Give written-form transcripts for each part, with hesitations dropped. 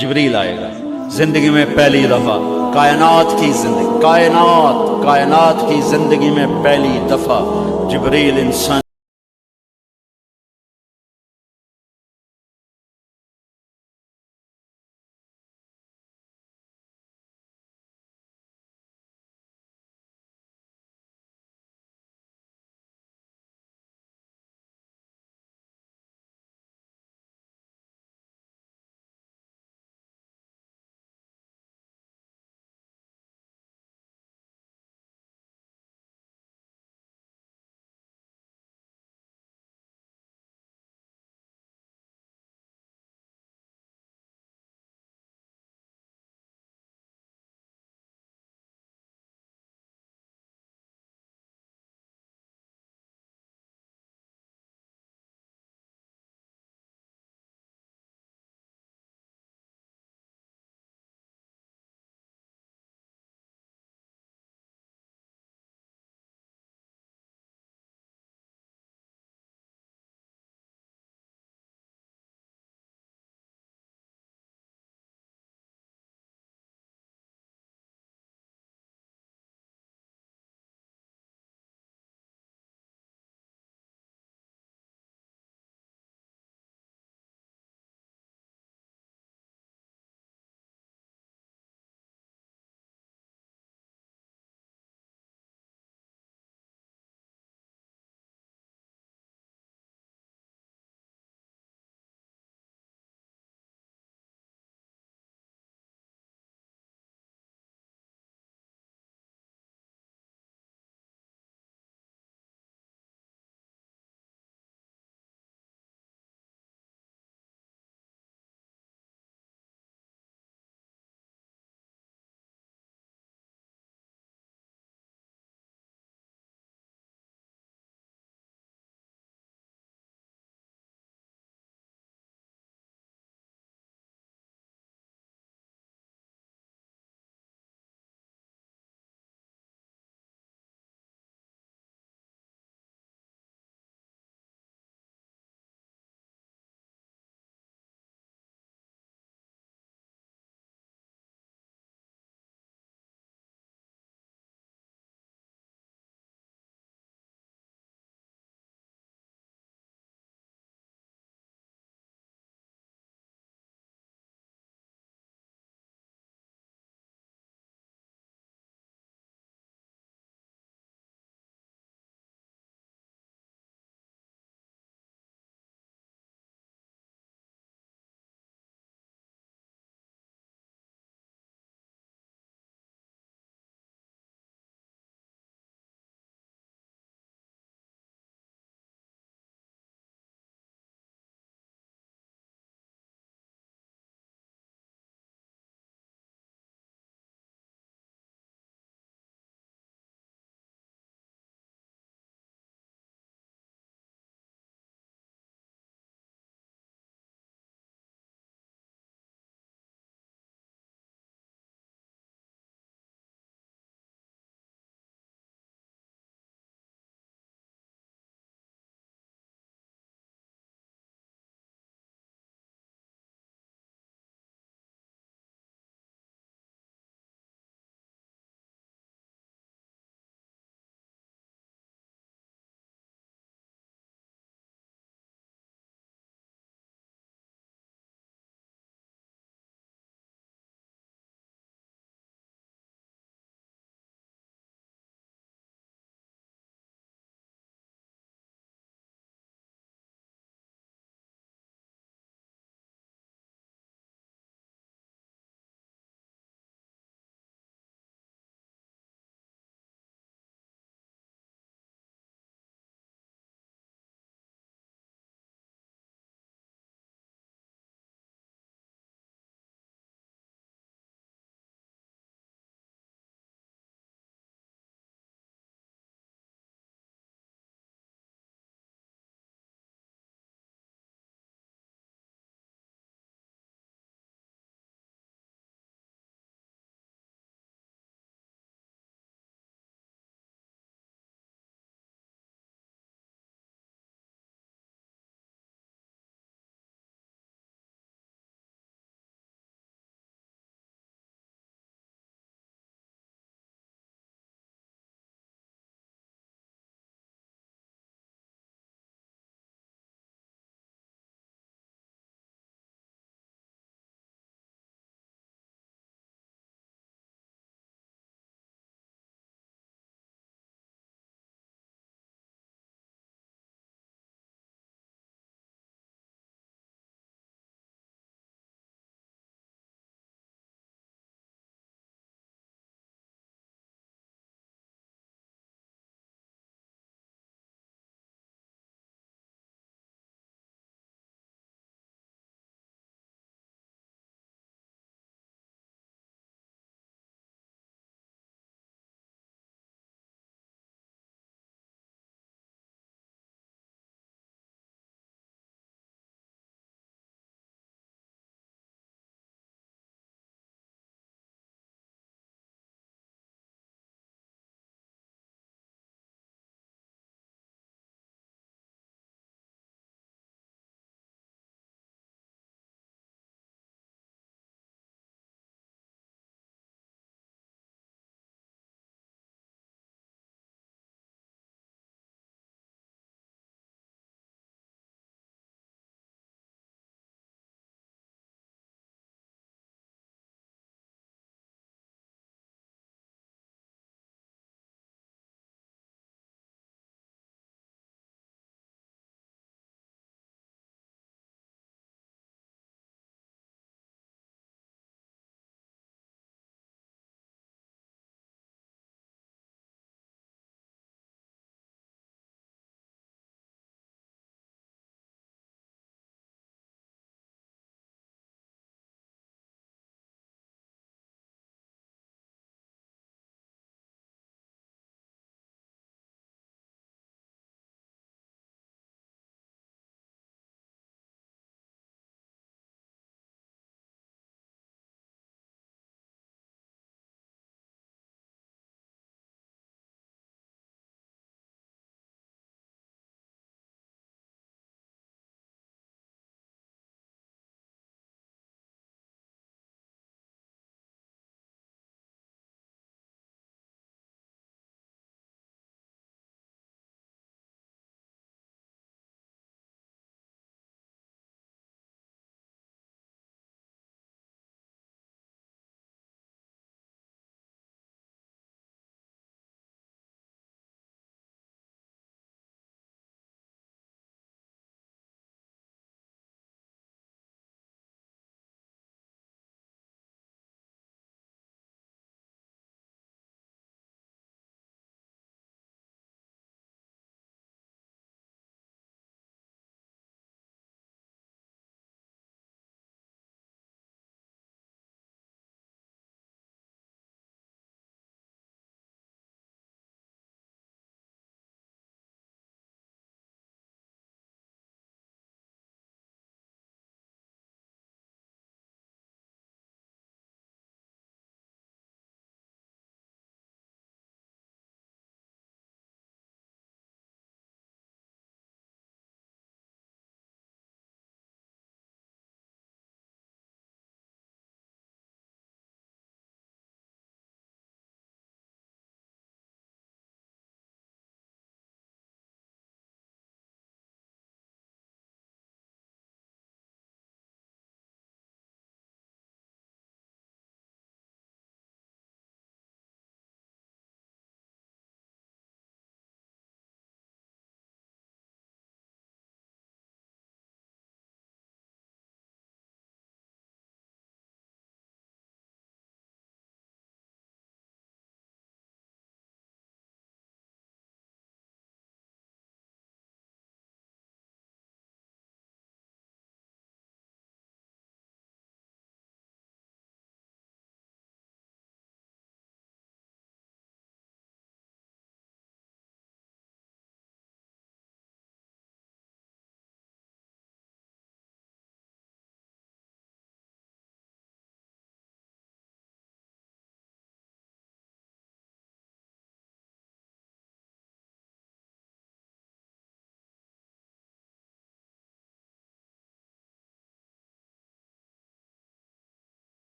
جبریل آئے گا زندگی میں پہلی دفعہ، کائنات کی زندگی میں پہلی دفعہ جبریل انسان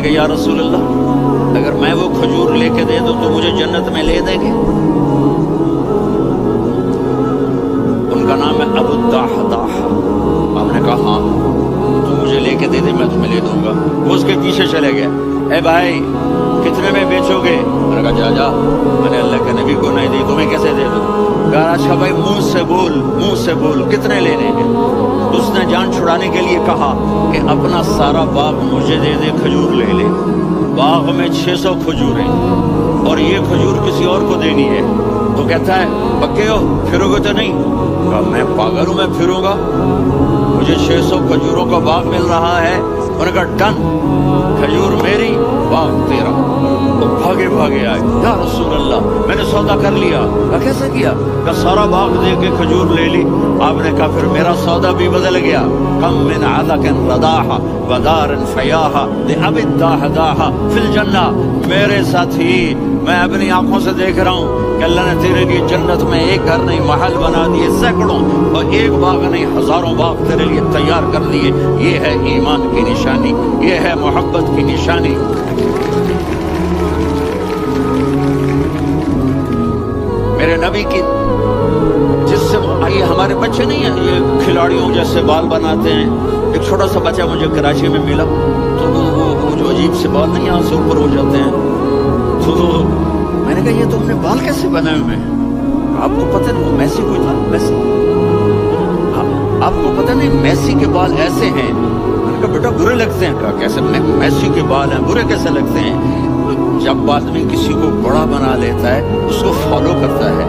کہا یا رسول اللہ اگر میں وہ کھجور لے کے دے دوں تو مجھے جنت میں لے دیں گے؟ ان کا نام ہے ابو الدحداح۔ آپ نے کہا ہاں تو مجھے لے کے دے دے میں تمہیں لے دوں گا۔ وہ اس کے پیچھے چلے گئے، اے بھائی کتنے میں بیچو گے؟ میں نے کہا جا جا، میں نے اللہ کے نبی کو نہیں دی، تمہیں کیسے دے دوں؟ کہا اچھا بھائی منہ سے بول کتنے لینے ہیں؟ اس نے جان چھڑانے کے لیے کہا کہ اپنا سارا باغ مجھے دے دے، کھجور لے لے۔ باغ میں 600 کھجور ہیں اور یہ کھجور کسی اور کو دینی ہے۔ تو کہتا ہے پکے ہو، پھرو گے تو نہیں؟ کہا میں پاگل ہوں، میں پھروں گا؟ مجھے 600 کھجوروں کا باغ مل رہا ہے۔ انہوں نے کہا ڈن، کھجور میری، باغ تیرا۔ وہ بھاگے آئے، یا رسول اللہ میں نے سودا کر لیا۔ کہا کیسے کیا؟ کہا سارا باغ دے کے کھجور لے لی۔ آپ نے کہا پھر میرا سودا بھی بدل گیا۔ کم من عدق رداح ودار فیاح لأبی الدحداح فی الجنہ۔ میرے ساتھی میں اپنی آنکھوں سے دیکھ رہا ہوں کہ اللہ نے تیرے لیے جنت میں ایک گھر نہیں محل بنا دیے، سینکڑوں، اور ایک باغ نہیں ہزاروں باغ تیرے لیے تیار کر دیے۔ یہ ہے ایمان کی نشانی، یہ ہے محبت کی نشانی۔ میرے نبی کی جس سے یہ ہمارے بچے نہیں ہیں یہ کھلاڑیوں جیسے بال بناتے ہیں۔ ایک چھوٹا سا بچہ مجھے کراچی میں ملا تو وہ جو عجیب سے بال نہیں یہاں سے اوپر ہو جاتے ہیں، تو میں نے کہا یہ تم نے بال کیسے بنائے ہوئے ہیں؟ آپ کو پتہ نہیں وہ میسی کوئی تھا، میسی آپ کو پتہ نہیں میسی کے بال ایسے ہیں؟ میں نے کہا بیٹا برے لگتے ہیں۔ کہا کیسے؟ میسی کے بال ہیں برے کیسے لگتے ہیں؟ جب آدمی کسی کو بڑا بنا لیتا ہے اس کو فالو کرتا ہے۔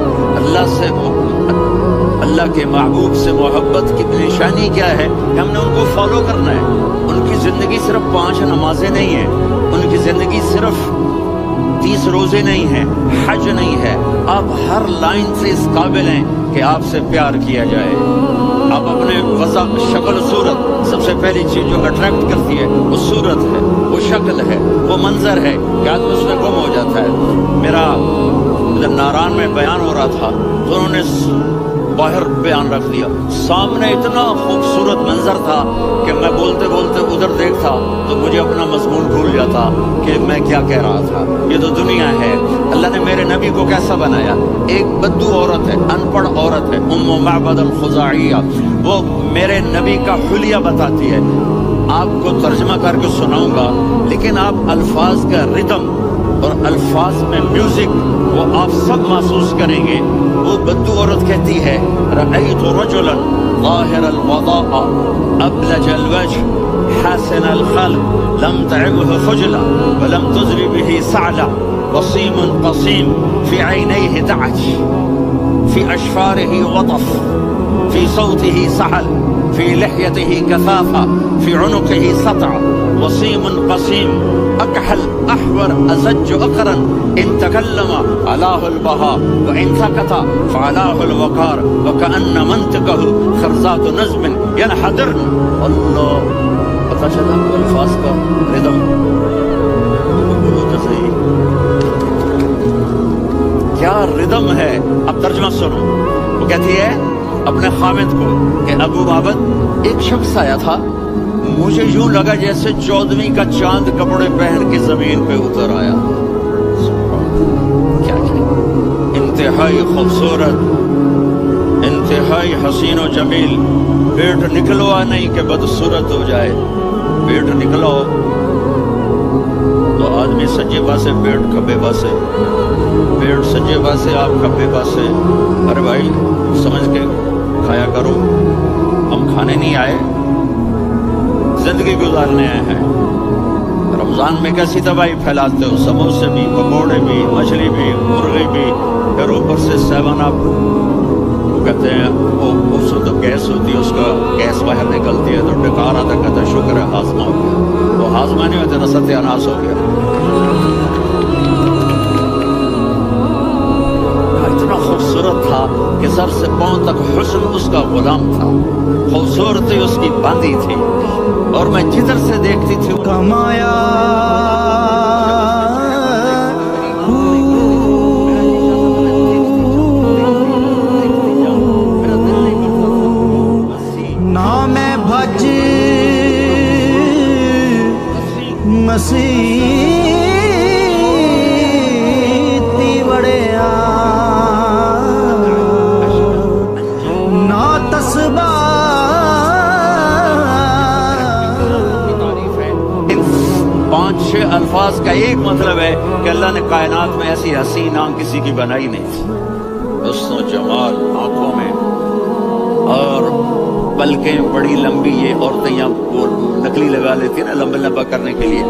اللہ کے محبوب سے محبت کی نشانی کیا ہے کہ ہم نے ان کو فالو کرنا ہے۔ ان کی زندگی صرف 5 نمازیں نہیں ہیں، ان کی زندگی صرف 30 روزے نہیں ہیں، حج نہیں ہے۔ آپ ہر لائن سے اس قابل ہیں کہ آپ سے پیار کیا جائے۔ آپ اپنے وضع، شکل، صورت، سب سے پہلی چیز جو اٹریکٹ کرتی ہے وہ صورت ہے، وہ شکل ہے، وہ منظر ہے کہ آدمی اس میں گم ہو جاتا ہے۔ میرا جب ناران میں بیان ہو رہا تھا تو انہوں نے باہر بیان رکھ دیا، سامنے اتنا خوبصورت منظر تھا کہ میں بولتے بولتے ادھر دیکھتا تو مجھے اپنا مضمون بھول جاتا کہ میں کیا کہہ رہا تھا۔ یہ تو دنیا ہے۔ اللہ نے میرے نبی کو کیسا بنایا؟ ایک بدو عورت ہے، ان پڑھ عورت ہے، ام معبد الخزاعیہ، وہ میرے نبی کا حلیہ بتاتی ہے۔ آپ کو ترجمہ کر کے سناؤں گا لیکن آپ الفاظ کا ردم اور الفاظ میں میوزک وہ آپ سب محسوس کریں گے۔ وہ بدو عورت کہتی ہے رأیت رجلا ظاہر الوضاء ابلج الوجه حسن الخلق لم تعبه خجلا ولم تزر به سعلا وصيم قصيم في عينيه دعج في أشفاره وطف في صوته سحل في لحيته كثافة في عنقه سطع وصيم قصيم أكحل أحور أزج أقرا إن تكلم علاه البهاء وإن سكت فعلاه الوقار وكأن منطقه خرزات نزم ينحدرن۔ اللہ پتہ چلا الفاظ کا ردم، کیا ردم ہے۔ اب ترجمہ سنو۔ وہ کہتی ہے اپنے خامد کو کہ ابو معبد ایک شخص آیا تھا، مجھے یوں لگا جیسے 14ویں کا چاند کپڑے پہن کے زمین پہ اتر آیا۔ کیا انتہائی خوبصورت، انتہائی حسین و جمیل۔ پیٹ نکلوا نہیں کہ بدصورت ہو جائے، پیٹ نکلو تو آدمی سجے پاسے پیٹ کھبے پاسے، پیٹ سجے پاسے آپ کھبے پاسے۔ ارے بھائی سمجھ کے کھایا کرو، ہم کھانے نہیں آئے، زندگی گزارنے آئے ہیں۔ رمضان میں کیسی تباہی پھیلاتے ہو، سموسے بھی، پکوڑے بھی، مچھلی بھی، مرغی بھی، پھر اوپر سے 7 اپ۔ وہ کہتے ہیں اس کو تو گیس ہوتی ہے، اس کا گیس باہر نکلتی ہے تو ڈکار آتا، کہتا ہے شکر ہے ہاضمہ ہو گیا۔ وہ ہاضمہ نہیں ہوتا، ستیہ اناس ہو گیا۔ اتنا خوبصورت تھا کہ سر سے پاؤں تک حسن اس کا غلام تھا، خوبصورتی اس کی باندھی تھی، اور میں جدھر سے دیکھتی تھی کمایا نہ میں بھج مسیتی وڑیا نا تسبا پانچ چھ الفاظ کا ایک مطلب ہے کہ اللہ نے کائنات میں ایسی حسین آنکھ کسی کی بنائی نہیں تھی، حسن و جمال آنکھوں میں، اور پلکیں بڑی لمبی، یہ عورتیں یہاں وہ نکلی لگا لیتی نا لمبا لمبا کرنے کے لیے،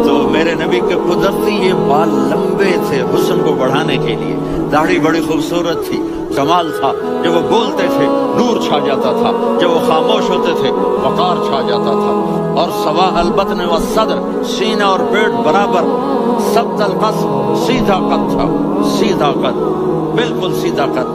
تو میرے نبی کے قدرتی یہ بال لمبے تھے حسن کو بڑھانے کے لیے، داڑھی بڑی خوبصورت تھی، کمال تھا، جب وہ بولتے تھے نور چھا جاتا تھا، جب وہ خاموش ہوتے تھے وقار چھا جاتا تھا، اور سوا البطن و صدر، سینہ اور پیٹ برابر، سبت القصد، سیدھا قد تھا، سیدھا قد، بالکل سیدھا قد،